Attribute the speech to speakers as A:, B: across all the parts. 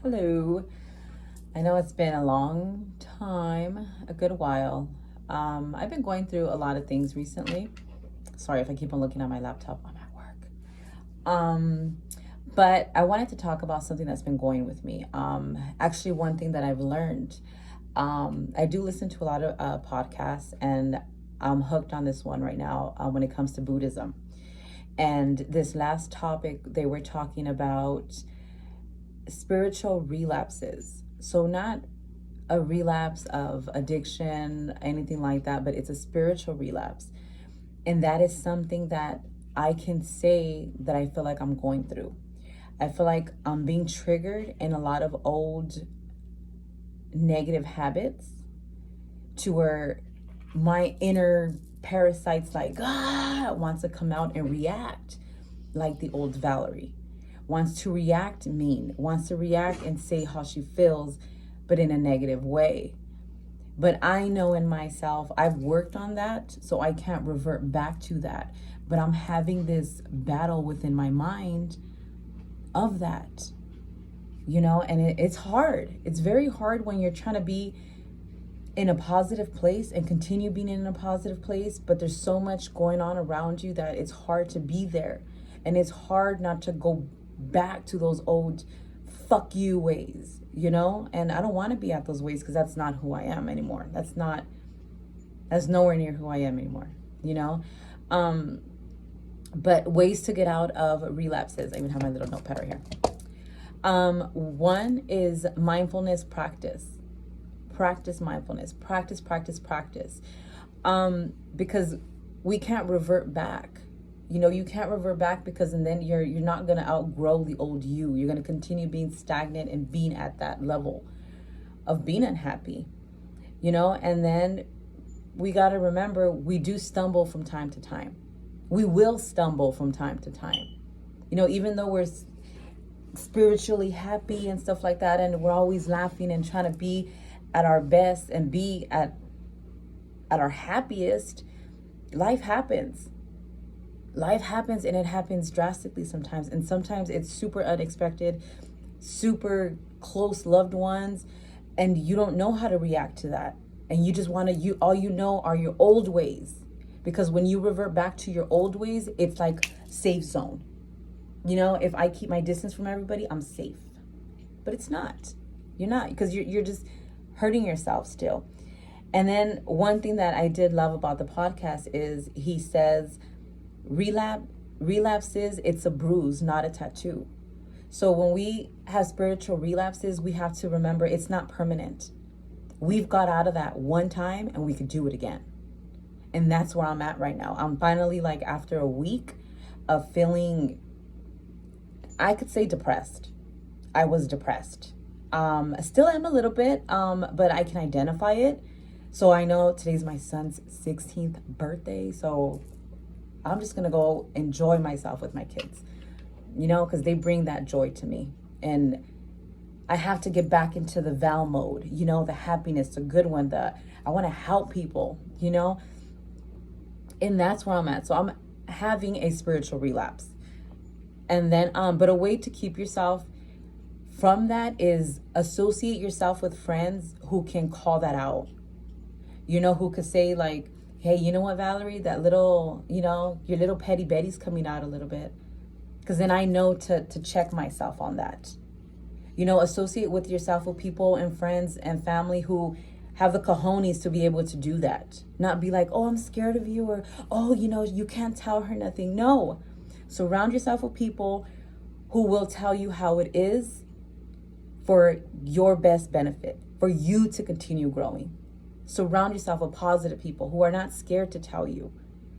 A: Hello. I know it's been a long time, a good while. I've been going through a lot of things recently. Sorry if I keep on looking at my laptop. I'm at work. But I wanted to talk about something that's been going with me. Actually, one thing that I've learned. I do listen to a lot of podcasts, and I'm hooked on this one right now when it comes to Buddhism. And this last topic, they were talking about spiritual relapses. So not a relapse of addiction, anything like that, but it's a spiritual relapse. And that is something that I can say that I feel like I'm going through. I feel like I'm being triggered in a lot of old negative habits to where my inner parasites wants to come out and react like the old Valerie. Wants to react mean, wants to react and say how she feels, but in a negative way. But I know in myself, I've worked on that, so I can't revert back to that. But I'm having this battle within my mind of that, and it's hard. It's very hard when you're trying to be in a positive place and continue being in a positive place, but there's so much going on around you that it's hard to be there. And it's hard not to go back to those old fuck you ways, and I don't want to be at those ways because that's not who I am anymore. That's nowhere near who I am anymore, but ways to get out of relapses. I even have my little notepad right here. One is mindfulness practice mindfulness, practice, because we can't revert back. You can't revert back because and then you're not going to outgrow the old you. You're going to continue being stagnant and being at that level of being unhappy, and then we got to remember we do stumble from time to time. We will stumble from time to time. Even though we're spiritually happy and stuff like that, and we're always laughing and trying to be at our best and be at our happiest, life happens. Life happens, and it happens drastically sometimes. And sometimes it's super unexpected, super close loved ones, and you don't know how to react to that. And you just want to, all you know are your old ways. Because when you revert back to your old ways, it's like safe zone. If I keep my distance from everybody, I'm safe. But it's not. You're not, because you're just hurting yourself still. And then one thing that I did love about the podcast is he says, relapses, it's a bruise, not a tattoo. So when we have spiritual relapses, we have to remember it's not permanent. We've got out of that one time and we could do it again. And that's where I'm at right now. I'm finally, after a week of feeling, I could say depressed. I was depressed. Still am a little bit, but I can identify it. So I know today's my son's 16th birthday. So I'm just going to go enjoy myself with my kids, because they bring that joy to me. And I have to get back into the Val mode, the happiness, the good one, I want to help people, and that's where I'm at. So I'm having a spiritual relapse. And then, but a way to keep yourself from that is associate yourself with friends who can call that out, who could say hey, you know what, Valerie, that little, your little petty Betty's coming out a little bit. Because then I know to check myself on that. Associate with yourself with people and friends and family who have the cojones to be able to do that. Not be like, oh, I'm scared of you, or, oh, you can't tell her nothing. No. Surround yourself with people who will tell you how it is for your best benefit, for you to continue growing. Surround yourself with positive people who are not scared to tell you.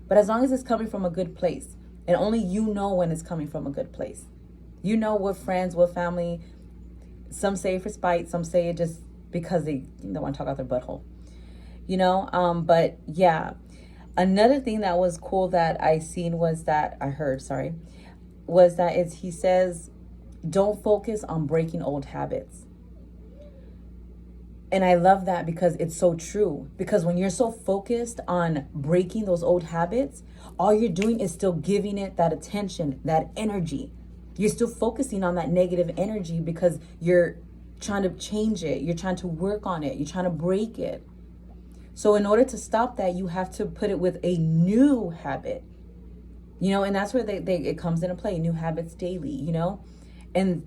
A: But as long as it's coming from a good place, and only you know when it's coming from a good place. What friends, what family, some say it for spite, some say it just because they don't want to talk out their butthole. But yeah. Another thing that was cool that I heard, he says, don't focus on breaking old habits. And I love that because it's so true. Because when you're so focused on breaking those old habits, all you're doing is still giving it that attention, that energy. You're still focusing on that negative energy because you're trying to change it. You're trying to work on it. You're trying to break it. So in order to stop that, you have to put it with a new habit, and that's where it comes into play, new habits daily, and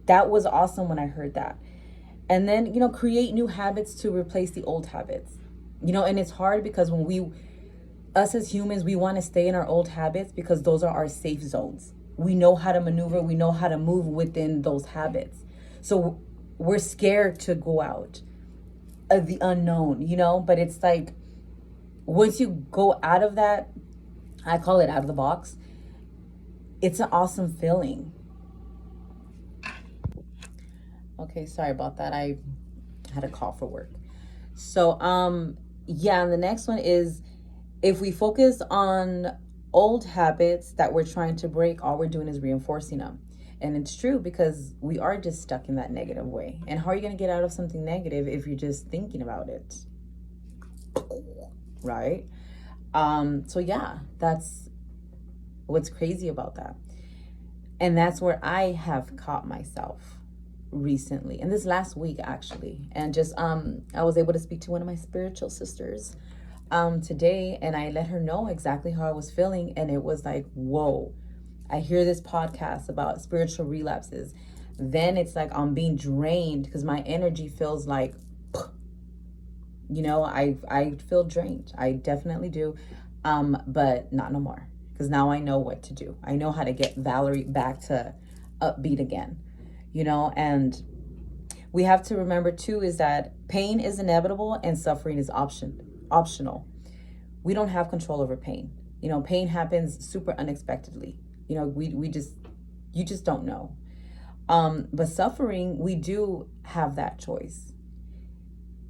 A: that was awesome when I heard that. And then, create new habits to replace the old habits, and it's hard because us as humans, we want to stay in our old habits because those are our safe zones. We know how to maneuver. We know how to move within those habits. So we're scared to go out of the unknown, but it's like once you go out of that, I call it out of the box, it's an awesome feeling. Okay, sorry about that. I had a call for work. So, yeah, and the next one is if we focus on old habits that we're trying to break, all we're doing is reinforcing them. And it's true because we are just stuck in that negative way. And how are you going to get out of something negative if you're just thinking about it? Right? So yeah, that's what's crazy about that. And that's where I have caught myself recently, and this last week actually. And just I was able to speak to one of my spiritual sisters today, and I let her know exactly how I was feeling, and it was like, whoa, I hear this podcast about spiritual relapses, then it's like I'm being drained because my energy feels like I feel drained. I definitely do, but not no more, because now I know what to do. I know how to get Valerie back to upbeat again, and we have to remember too is that pain is inevitable and suffering is optional. We don't have control over pain. Pain happens super unexpectedly. You just don't know. But suffering, we do have that choice.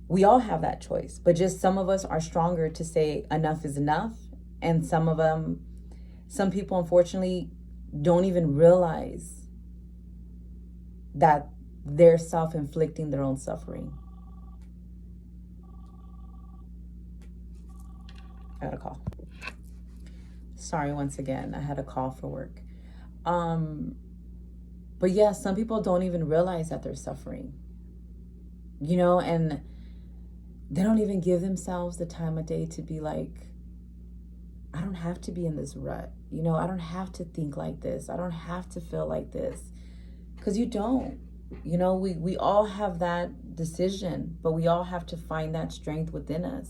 A: We all have that choice, but just some of us are stronger to say enough is enough. And some people unfortunately don't even realize that they're self-inflicting their own suffering. I got a call. Sorry, once again, I had a call for work. But yeah, some people don't even realize that they're suffering, and they don't even give themselves the time of day to be like, I don't have to be in this rut. I don't have to think like this. I don't have to feel like this. Because you don't. We all have that decision, but we all have to find that strength within us.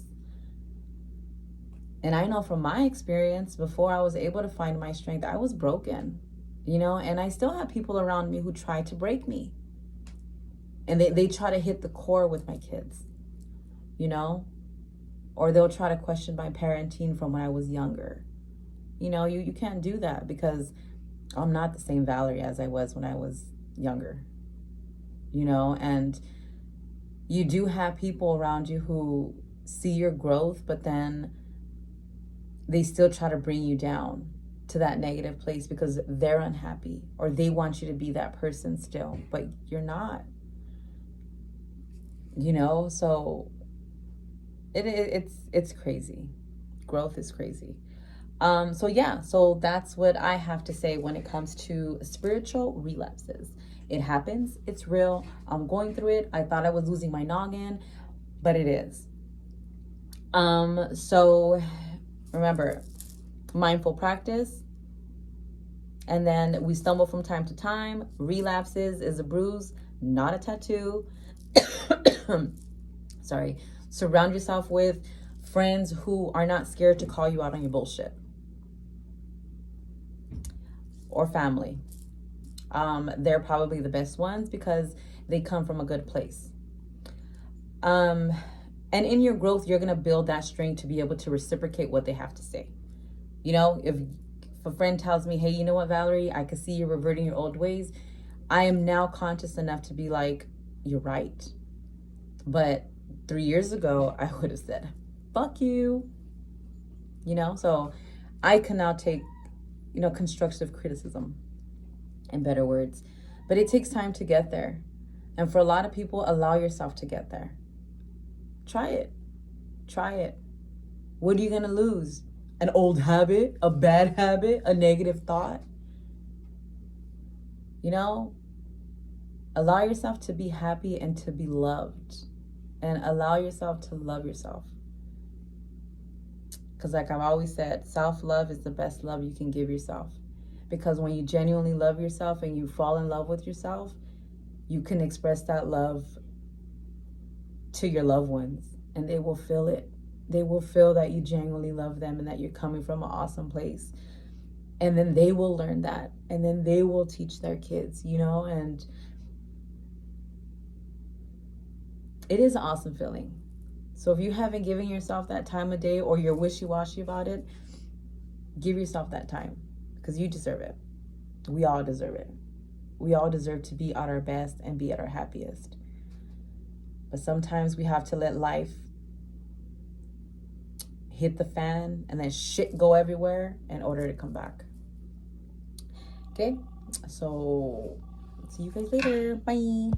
A: And I know from my experience, before I was able to find my strength, I was broken, and I still have people around me who try to break me. And they try to hit the core with my kids, or they'll try to question my parenting from when I was younger. You can't do that because I'm not the same Valerie as I was when I was younger, and you do have people around you who see your growth, but then they still try to bring you down to that negative place because they're unhappy or they want you to be that person still, but you're not, so it's crazy. Growth is crazy. So that's what I have to say when it comes to spiritual relapses. It happens. It's real. I'm going through it. I thought I was losing my noggin, but it is. So remember, mindful practice. And then we stumble from time to time. Relapses is a bruise, not a tattoo. Sorry. Surround yourself with friends who are not scared to call you out on your bullshit. Or family. They're probably the best ones because they come from a good place. And in your growth, you're going to build that strength to be able to reciprocate what they have to say. If a friend tells me, hey, you know what, Valerie, I can see you're reverting your old ways. I am now conscious enough to be like, you're right. But 3 years ago, I would have said, fuck you. So I can now take, constructive criticism in better words. But it takes time to get there. And for a lot of people, allow yourself to get there. Try it. What are you going to lose? An old habit, a bad habit, a negative thought? Allow yourself to be happy and to be loved. And allow yourself to love yourself. Because like I've always said, self-love is the best love you can give yourself. Because when you genuinely love yourself and you fall in love with yourself, you can express that love to your loved ones. And they will feel it. They will feel that you genuinely love them and that you're coming from an awesome place. And then they will learn that. And then they will teach their kids, you know? And it is an awesome feeling. So if you haven't given yourself that time of day, or you're wishy-washy about it, give yourself that time, because you deserve it. We all deserve it. We all deserve to be at our best and be at our happiest. But sometimes we have to let life hit the fan and then shit go everywhere in order to come back. Okay? So see you guys later. Bye.